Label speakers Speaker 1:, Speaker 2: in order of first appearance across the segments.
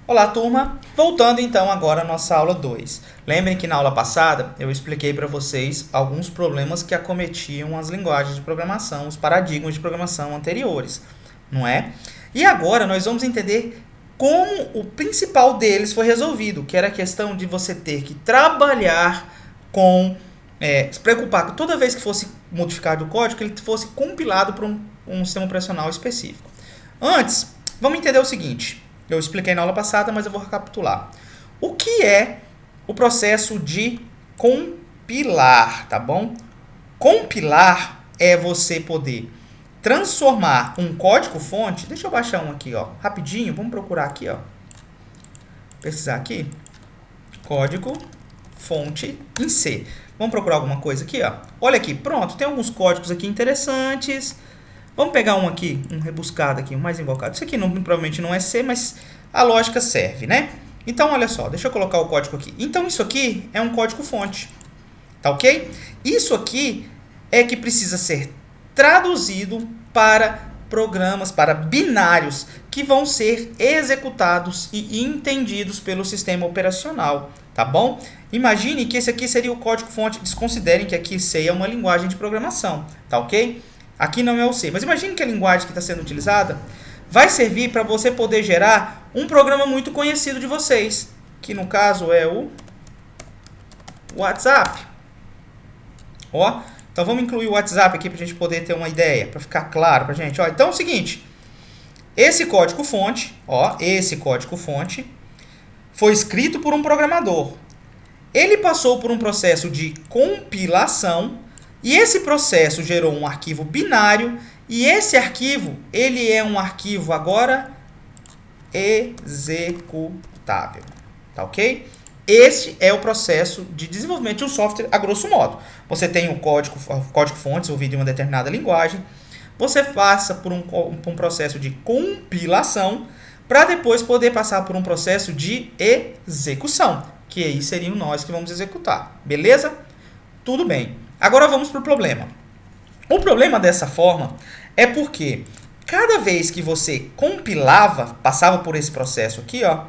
Speaker 1: Olá, turma! Voltando então agora à nossa aula 2. Lembrem que na aula passada eu expliquei para vocês alguns problemas que acometiam as linguagens de programação, os paradigmas de programação anteriores, não é? E agora nós vamos entender como o principal deles foi resolvido, que era a questão de você ter que trabalhar com, se preocupar que toda vez que fosse modificado o código, ele fosse compilado para um sistema operacional específico. Antes, vamos entender o seguinte. Eu expliquei na aula passada, mas eu vou recapitular. O que é o processo de compilar, tá bom? Compilar é você poder transformar um código-fonte... Deixa eu baixar um aqui, ó, rapidinho. Vamos procurar aqui, ó. Pesquisar aqui. Código-fonte em C. Vamos procurar alguma coisa aqui, ó. Olha aqui, pronto. Tem alguns códigos aqui interessantes. Vamos pegar um aqui, um rebuscado aqui, um mais invocado. Isso aqui provavelmente não é C, mas a lógica serve, né? Então, olha só, deixa eu colocar o código aqui. Então, isso aqui é um código-fonte, tá ok? Isso aqui é que precisa ser traduzido para programas, para binários, que vão ser executados e entendidos pelo sistema operacional, tá bom? Imagine que esse aqui seria o código-fonte. Desconsiderem que aqui C é uma linguagem de programação, tá ok? Aqui não é o C, mas imagine que a linguagem que está sendo utilizada vai servir para você poder gerar um programa muito conhecido de vocês, que no caso é o WhatsApp. Ó, então vamos incluir o WhatsApp aqui para a gente poder ter uma ideia, para ficar claro para a gente. Ó, então é o seguinte, esse código-fonte foi escrito por um programador. Ele passou por um processo de compilação. E esse processo gerou um arquivo binário, e esse arquivo, ele é um arquivo agora executável, tá ok? Esse é o processo de desenvolvimento de um software a grosso modo. Você tem o código-fonte desenvolvido em uma determinada linguagem, você passa por um processo de compilação, para depois poder passar por um processo de execução, que aí seriam nós que vamos executar, beleza? Tudo bem. Agora vamos para o problema. O problema dessa forma é porque cada vez que você compilava, passava por esse processo aqui, ó,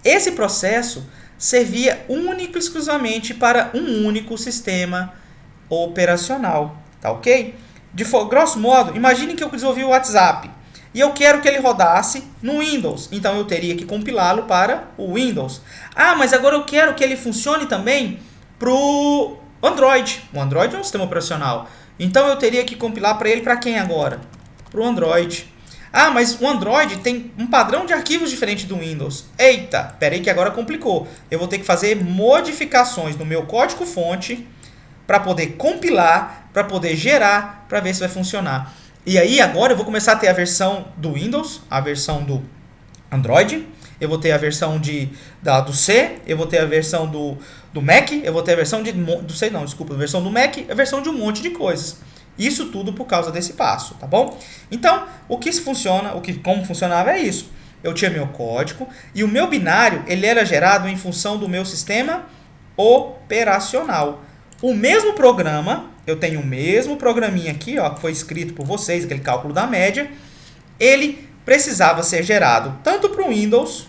Speaker 1: esse processo servia único e exclusivamente para um único sistema operacional, tá ok? De grosso modo, imagine que eu desenvolvi o WhatsApp e eu quero que ele rodasse no Windows, então eu teria que compilá-lo para o Windows. Ah, mas agora eu quero que ele funcione também para o Android. O Android é um sistema operacional. Então eu teria que compilar para ele para quem agora? Para o Android. Ah, mas o Android tem um padrão de arquivos diferente do Windows. Eita, peraí que agora complicou. Eu vou ter que fazer modificações no meu código-fonte para poder compilar, para poder gerar, para ver se vai funcionar. E aí agora eu vou começar a ter a versão do Windows, a versão do Android, eu vou ter a versão do C, eu vou ter a versão do Mac, eu vou ter a versão a versão do Mac, a versão de um monte de coisas. Isso tudo por causa desse passo, tá bom? Então, como funcionava é isso. Eu tinha meu código e o meu binário, ele era gerado em função do meu sistema operacional. O mesmo programa, eu tenho o mesmo programinha aqui, ó, que foi escrito por vocês, aquele cálculo da média, ele precisava ser gerado tanto para o Windows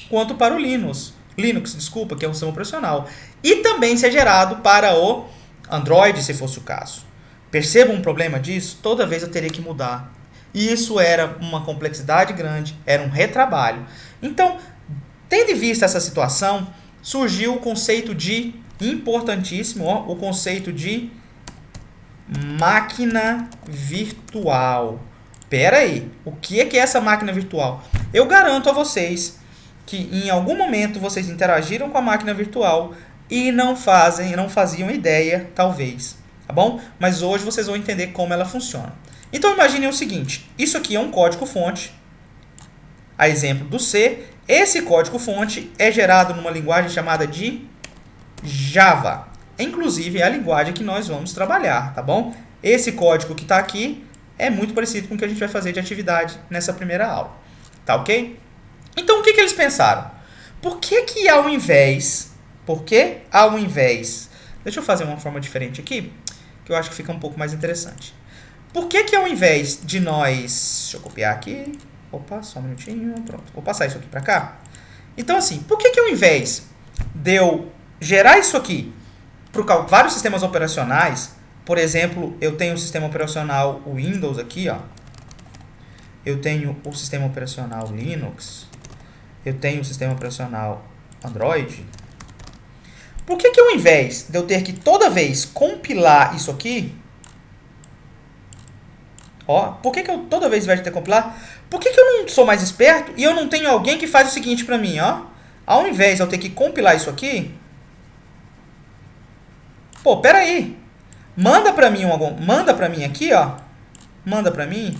Speaker 1: quanto para o Linux, que é um sistema operacional. E também ser gerado para o Android, se fosse o caso. Perceba um problema disso? Toda vez eu teria que mudar. E isso era uma complexidade grande, era um retrabalho. Então, tendo em vista essa situação, surgiu o conceito importantíssimo, ó, o conceito de máquina virtual. Pera aí, o que é essa máquina virtual? Eu garanto a vocês que em algum momento vocês interagiram com a máquina virtual e não faziam ideia, talvez, tá bom? Mas hoje vocês vão entender como ela funciona. Então imaginem o seguinte, isso aqui é um código-fonte, a exemplo do C. Esse código-fonte é gerado numa linguagem chamada de Java. Inclusive é a linguagem que nós vamos trabalhar, tá bom? Esse código que está aqui é muito parecido com o que a gente vai fazer de atividade nessa primeira aula, tá ok? Então, o que eles pensaram? Por que ao invés... Deixa eu fazer uma forma diferente aqui, que eu acho que fica um pouco mais interessante. Por que ao invés de nós... Deixa eu copiar aqui. Opa, só um minutinho. Pronto. Vou passar isso aqui para cá. Então, assim, por que ao invés de eu gerar isso aqui para vários sistemas operacionais, por exemplo, eu tenho o sistema operacional Windows aqui, ó. Eu tenho o sistema operacional Linux. Eu tenho o sistema operacional Android. Por que ao invés de eu ter que toda vez compilar isso aqui, ó, por que eu toda vez, ao invés de ter que compilar, por que eu não sou mais esperto e eu não tenho alguém que faz o seguinte para mim, ó? Ao invés de eu ter que compilar isso aqui, pô, pera aí, manda para mim aqui, ó, manda para mim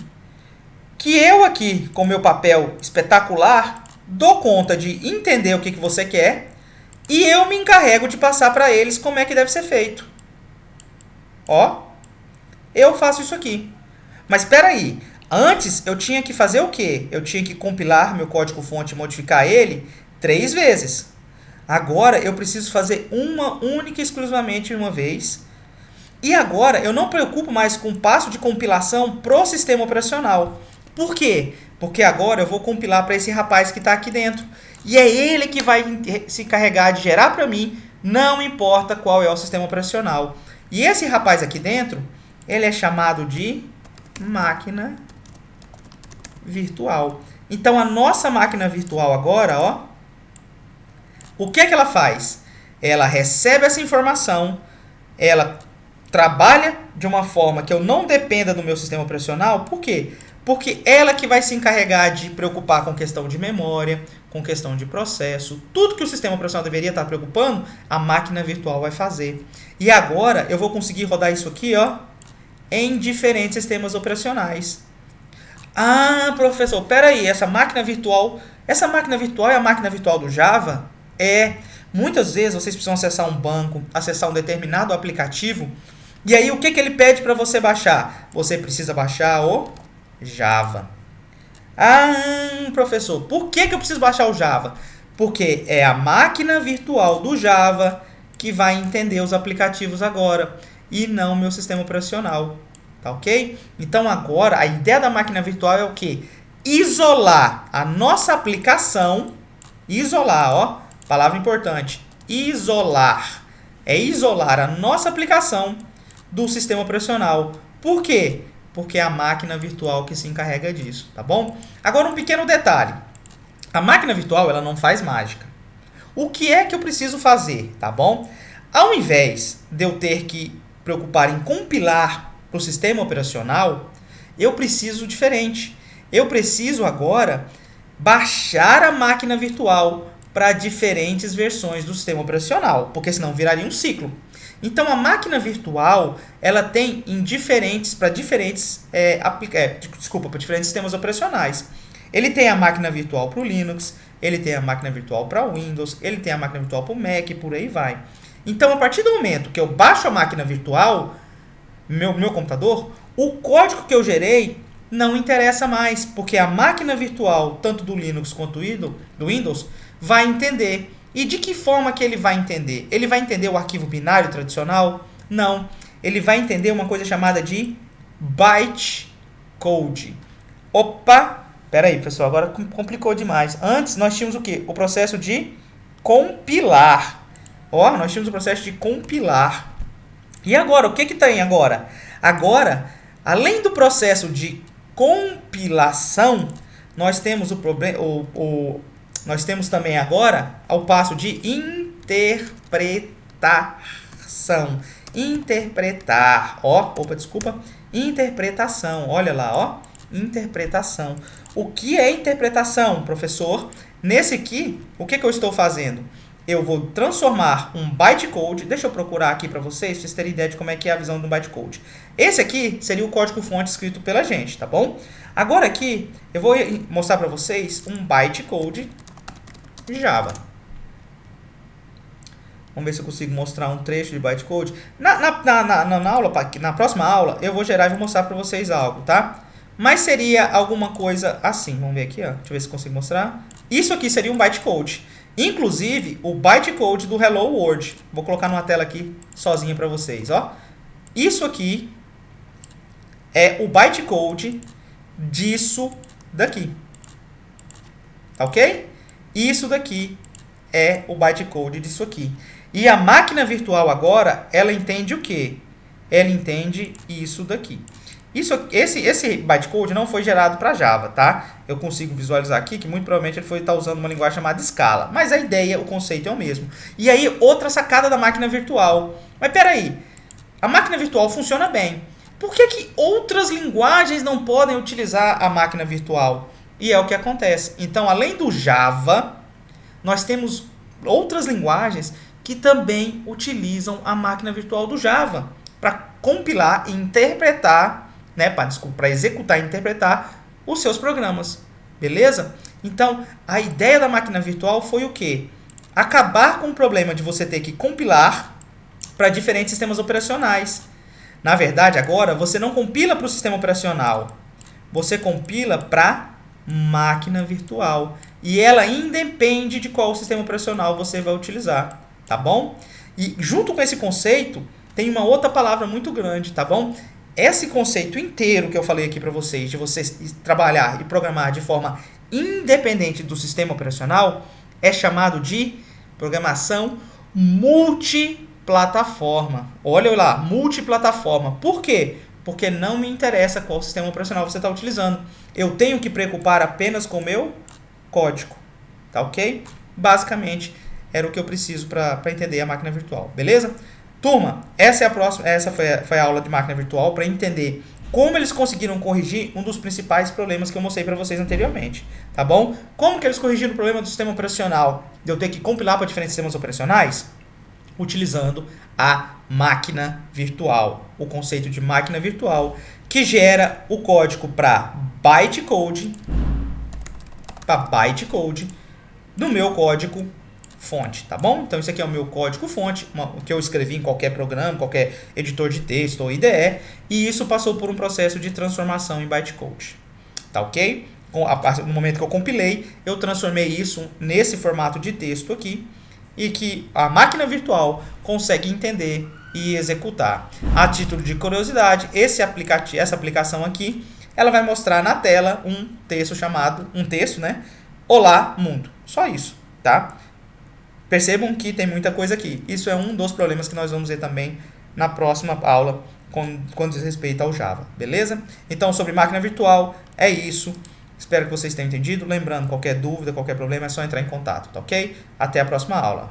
Speaker 1: que eu aqui, com meu papel espetacular, dou conta de entender o que você quer e eu me encarrego de passar para eles como é que deve ser feito. Ó, eu faço isso aqui. Mas espera aí, antes eu tinha que fazer o quê? Eu tinha que compilar meu código-fonte e modificar ele 3 vezes. Agora eu preciso fazer uma única e exclusivamente uma vez. E agora eu não me preocupo mais com o passo de compilação pro sistema operacional. Por quê? Porque agora eu vou compilar para esse rapaz que está aqui dentro. E é ele que vai se encarregar de gerar para mim, não importa qual é o sistema operacional. E esse rapaz aqui dentro, ele é chamado de máquina virtual. Então a nossa máquina virtual agora, ó, o que é que ela faz? Ela recebe essa informação, ela trabalha de uma forma que eu não dependa do meu sistema operacional. Por quê? Porque ela que vai se encarregar de preocupar com questão de memória, com questão de processo, tudo que o sistema operacional deveria estar preocupando, a máquina virtual vai fazer. E agora eu vou conseguir rodar isso aqui, ó, em diferentes sistemas operacionais. Ah, professor, peraí, essa máquina virtual é a máquina virtual do Java? É. Muitas vezes vocês precisam acessar um banco, acessar um determinado aplicativo, e aí o que ele pede para você baixar? Você precisa baixar o Java. Ah, professor, por que eu preciso baixar o Java? Porque é a máquina virtual do Java que vai entender os aplicativos agora e não o meu sistema operacional. Tá ok? Então agora a ideia da máquina virtual é o quê? Isolar a nossa aplicação. Isolar, ó, palavra importante. Isolar. É isolar a nossa aplicação do sistema operacional. Por quê? Porque é a máquina virtual que se encarrega disso, tá bom? Agora um pequeno detalhe. A máquina virtual, ela não faz mágica. O que é que eu preciso fazer, tá bom? Ao invés de eu ter que preocupar em compilar para o sistema operacional, eu preciso diferente. Eu preciso agora baixar a máquina virtual para diferentes versões do sistema operacional, porque senão viraria um ciclo. Então a máquina virtual, ela tem em diferentes para diferentes sistemas operacionais. Ele tem a máquina virtual para o Linux, ele tem a máquina virtual para o Windows, ele tem a máquina virtual para o Mac, por aí vai. Então a partir do momento que eu baixo a máquina virtual, meu computador, o código que eu gerei não interessa mais, porque a máquina virtual, tanto do Linux quanto do Windows, vai entender. E de que forma que ele vai entender? Ele vai entender o arquivo binário tradicional? Não. Ele vai entender uma coisa chamada de bytecode. Opa! Pera aí, pessoal, agora complicou demais. Antes nós tínhamos o quê? O processo de compilar. Ó, nós tínhamos o processo de compilar. E agora, o que tem agora? Agora, além do processo de compilação, nós temos nós temos também agora o passo de interpretação. Interpretar, ó, interpretação, olha lá, ó, interpretação. O que é interpretação, professor? Nesse aqui, o que eu estou fazendo? Eu vou transformar um bytecode, deixa eu procurar aqui para vocês terem ideia de como é que é a visão do bytecode. Esse aqui seria o código-fonte escrito pela gente, tá bom? Agora aqui, eu vou mostrar para vocês um bytecode de Java. Vamos ver se eu consigo mostrar um trecho de bytecode. Na próxima aula, eu vou gerar e vou mostrar para vocês algo, tá? Mas seria alguma coisa assim. Vamos ver aqui, ó. Deixa eu ver se eu consigo mostrar. Isso aqui seria um bytecode. Inclusive, o bytecode do Hello World. Vou colocar numa tela aqui sozinha para vocês, ó. Isso aqui é o bytecode disso daqui. Tá ok? Isso daqui é o bytecode disso aqui. E a máquina virtual agora, ela entende o quê? Ela entende isso daqui. Esse bytecode não foi gerado para Java, tá? Eu consigo visualizar aqui que muito provavelmente ele foi estar usando uma linguagem chamada Scala. Mas a ideia, o conceito é o mesmo. E aí, outra sacada da máquina virtual. Mas peraí, a máquina virtual funciona bem. Por que outras linguagens não podem utilizar a máquina virtual? E é o que acontece. Então, além do Java, nós temos outras linguagens que também utilizam a máquina virtual do Java para compilar e interpretar, né, para executar e interpretar os seus programas. Beleza? Então, a ideia da máquina virtual foi o quê? Acabar com o problema de você ter que compilar para diferentes sistemas operacionais. Na verdade, agora, você não compila para o sistema operacional. Você compila para máquina virtual. E ela independe de qual sistema operacional você vai utilizar. Tá bom? E junto com esse conceito, tem uma outra palavra muito grande, tá bom? Esse conceito inteiro que eu falei aqui para vocês, de você trabalhar e programar de forma independente do sistema operacional, é chamado de programação multiplataforma. Olha lá, multiplataforma. Por quê? Porque não me interessa qual sistema operacional você está utilizando. Eu tenho que preocupar apenas com o meu código. Tá ok? Basicamente, era o que eu preciso para entender a máquina virtual. Beleza? Turma, essa foi a aula de máquina virtual para entender como eles conseguiram corrigir um dos principais problemas que eu mostrei para vocês anteriormente, tá bom? Como que eles corrigiram o problema do sistema operacional de eu ter que compilar para diferentes sistemas operacionais? Utilizando a máquina virtual, o conceito de máquina virtual, que gera o código para bytecode no meu código fonte, tá bom? Então, isso aqui é o meu código fonte, que eu escrevi em qualquer programa, qualquer editor de texto ou IDE, e isso passou por um processo de transformação em bytecode, tá ok? No momento que eu compilei, eu transformei isso nesse formato de texto aqui, e que a máquina virtual consegue entender e executar. A título de curiosidade, essa aplicação aqui, ela vai mostrar na tela um texto, né? Olá, mundo. Só isso, tá? Percebam que tem muita coisa aqui. Isso é um dos problemas que nós vamos ver também na próxima aula, quando diz respeito ao Java, beleza? Então, sobre máquina virtual, é isso. Espero que vocês tenham entendido. Lembrando, qualquer dúvida, qualquer problema, é só entrar em contato, tá ok? Até a próxima aula.